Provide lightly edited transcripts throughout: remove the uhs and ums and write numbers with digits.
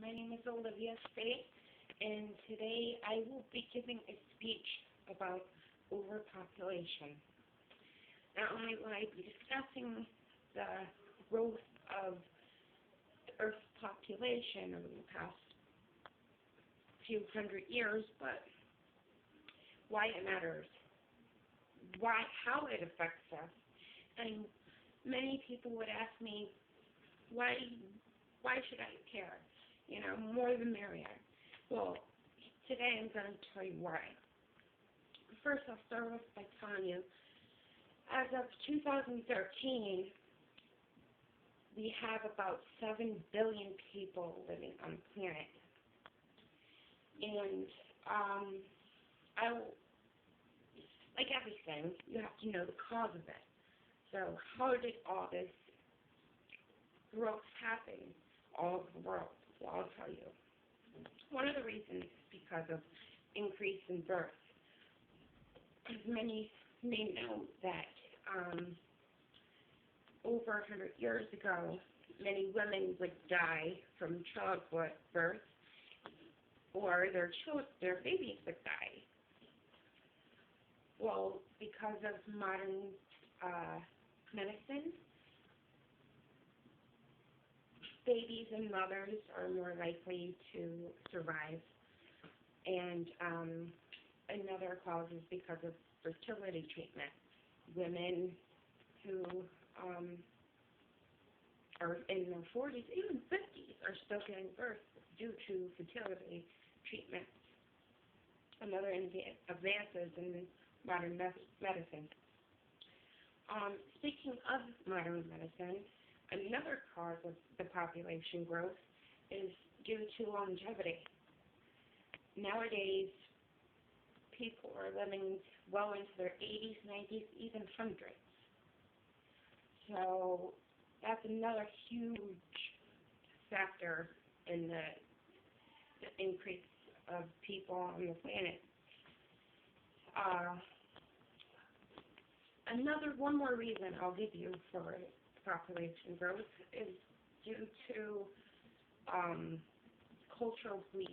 My name is Olivia, and today I will be giving a speech about overpopulation. Not only will I be discussing the growth of the Earth's population over the past few hundred years, but why it matters, how it affects us. And many people would ask me, why should I care? More the merrier. Well, today I'm going to tell you why. First, I'll start off by telling you, as of 2013, we have about 7 billion people living on the planet. And like everything, you have to know the cause of it. So how did all this growth happen all over the world? Well, I'll tell you. One of the reasons is because of increase in birth. As many may know that over 100 years ago, many women would die from childbirth, or their babies would die. Well, because of modern medicine, babies and mothers are more likely to survive. And another cause is because of fertility treatment. Women who are in their 40s, even 50s, are still getting birth due to fertility treatment. Another advances in modern medicine. Speaking of modern medicine, another cause of the population growth is due to longevity. Nowadays, people are living well into their 80s, 90s, even hundreds. So that's another huge factor in the increase of people on the planet. One more reason I'll give you for population growth is due to cultural beliefs.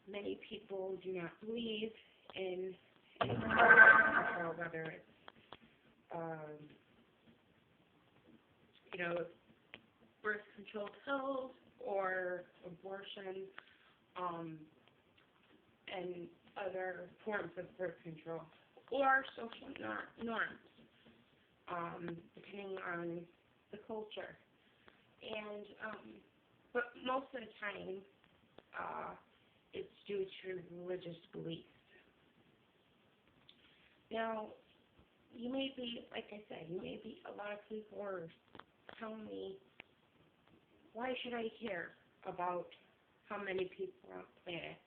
Many people do not believe in control, whether it's birth control pills or abortion and other forms of birth control, or social norms, depending on the culture. And but most of the time, it's due to religious beliefs. Now, you may be, like I said, a lot of people are telling me, why should I care about how many people are on the planet?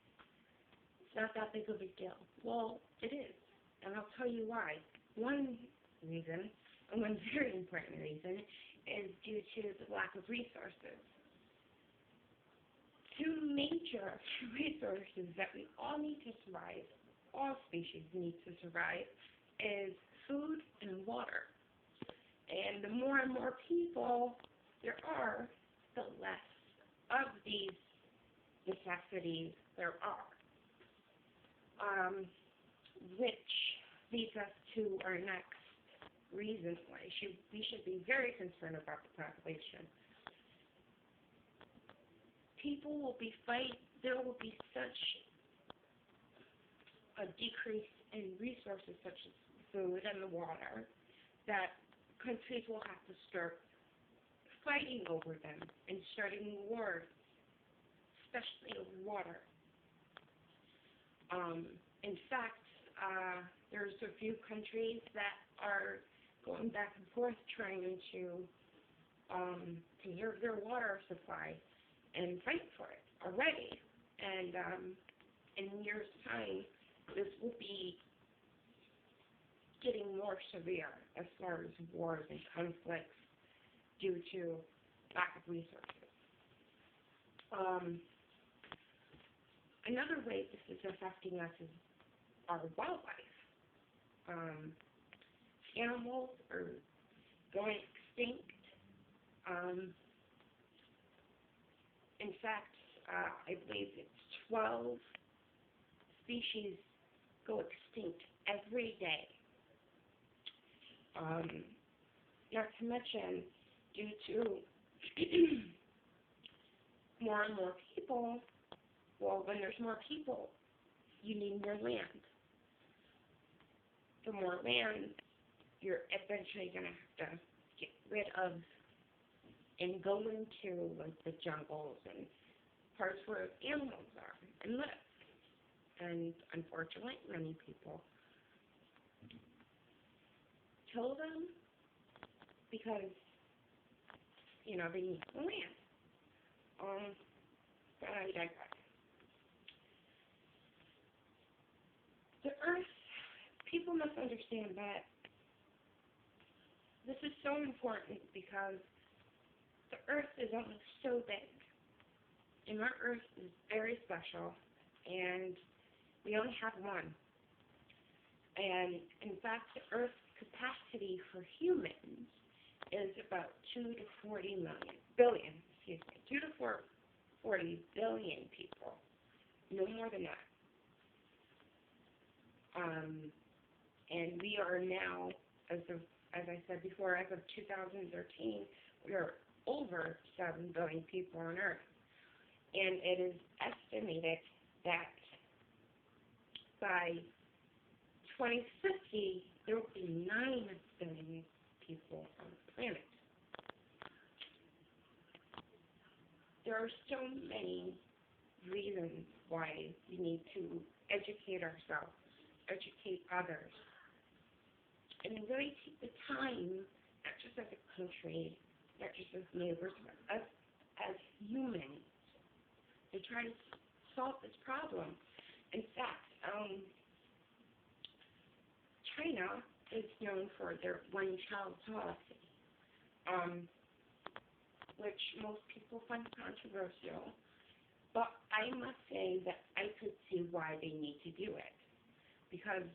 It's not that big of a deal. Well, it is, and I'll tell you why. One reason, and one very important reason, is due to the lack of resources. Two major resources that we all need to survive, all species need to survive, is food and water. And the more and more people there are, the less of these necessities there are. Which leads us to our next reason why we should be very concerned about the population. There will be such a decrease in resources such as food and the water that countries will have to start fighting over them and starting wars, especially over water. In fact, there's a few countries that are going back and forth trying to preserve their water supply and fight for it already. And in years' time, this will be getting more severe as far as wars and conflicts due to lack of resources. Another way this is affecting us is our wildlife. Animals are going extinct. In fact, I believe it's 12 species go extinct every day. Not to mention, due to more and more people, well, when there's more people, you need more land. The more land, you're eventually going to have to get rid of and go into like the jungles and parts where animals are and live. And unfortunately, many people kill them because, you know, they need the land. But I digress. The earth, people must understand that this is so important because the earth is almost so big. And our earth is very special, and we only have one. And in fact, the earth's capacity for humans is about 2 to 40 billion, 2 to 40 billion people. No more than that. And we are now, as I said before, as of 2013, we are over 7 billion people on Earth. And it is estimated that by 2050, there will be 9 billion people on the planet. There are so many reasons why we need to educate ourselves, educate others, and really take the time, not just as a country, not just as neighbors, but as humans, to try to solve this problem. In fact, China is known for their one-child policy, which most people find controversial, but I must say that I could see why they need to do it, because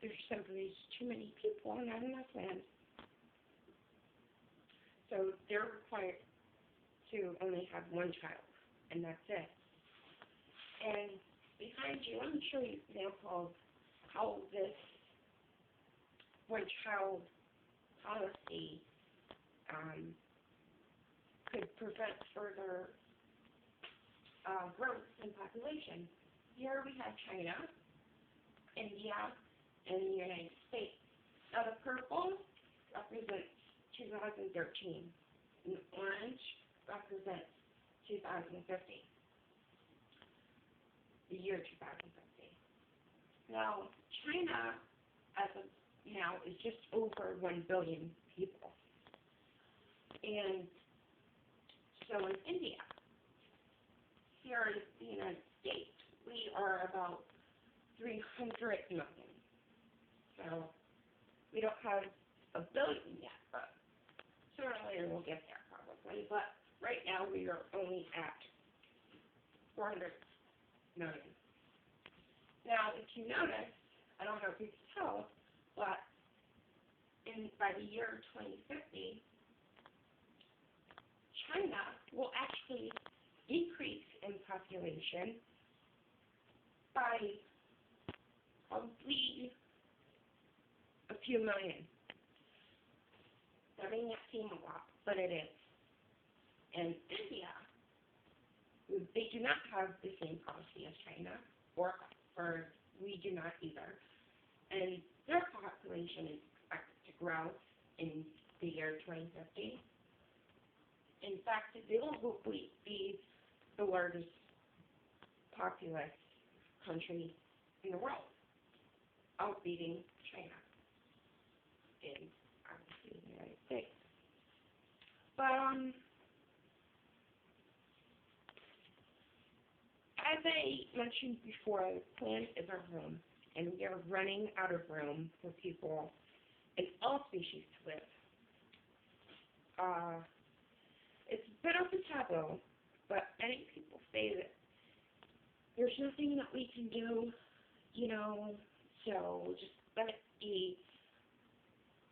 there's simply too many people and not enough land. So they're required to only have one child, and that's it. And behind you, let me show you an example of how this one-child policy could prevent further growth in population. Here we have China, India, and the United States. Now the purple represents 2013, and the orange represents 2050, the year 2050. Now, China, as of now, is just over 1 billion people. And so in India, here in the United States, we are about 300 million. So we don't have a billion yet, but sooner or later we'll get there probably. But right now we are only at 400 million. Now, if you notice, I don't know if you can tell, but by the year 2050, China will actually decrease in population by probably a few million. That may not seem a lot, but it is. And India, they do not have the same policy as China, or we do not either. And their population is expected to grow in the year 2050. In fact, they will be the largest populous country in the world, outbeating China and obviously the United States. But as I mentioned before, the planet is our home, and we are running out of room for people and all species to live. It's a bit of a taboo, but many people say that there's nothing that we can do, you know, so just let it be.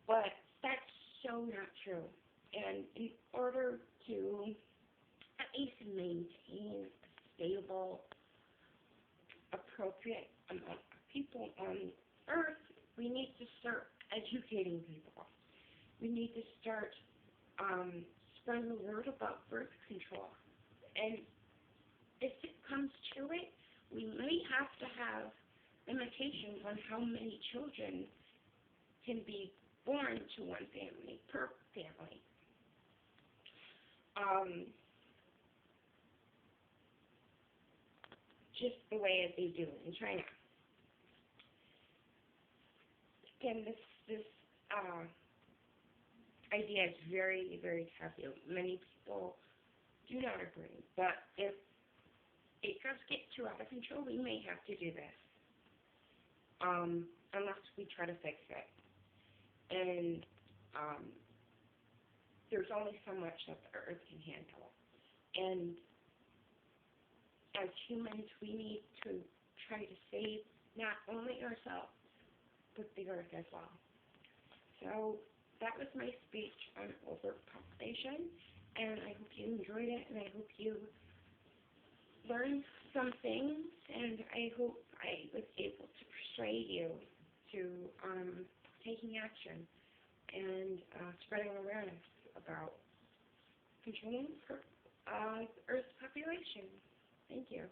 But that's so not true. And in order to at is maintain a stable, appropriate amount of people on Earth, we need to start educating people. We need to start spreading the word about birth control. And if it comes to it, we may have to have limitations on how many children can be born to one family per family. Just the way they do it in China. Again, this idea is very, very taboo. Many people do not agree, but if it does get too out of control, we may have to do this, unless we try to fix it. And there's only so much that the Earth can handle. And as humans, we need to try to save not only ourselves, but the Earth as well. So that was my speech on overpopulation, and I hope you enjoyed it, and I hope you learned some things, and I hope I was able to persuade you to taking action and spreading awareness about controlling Earth's population. Thank you.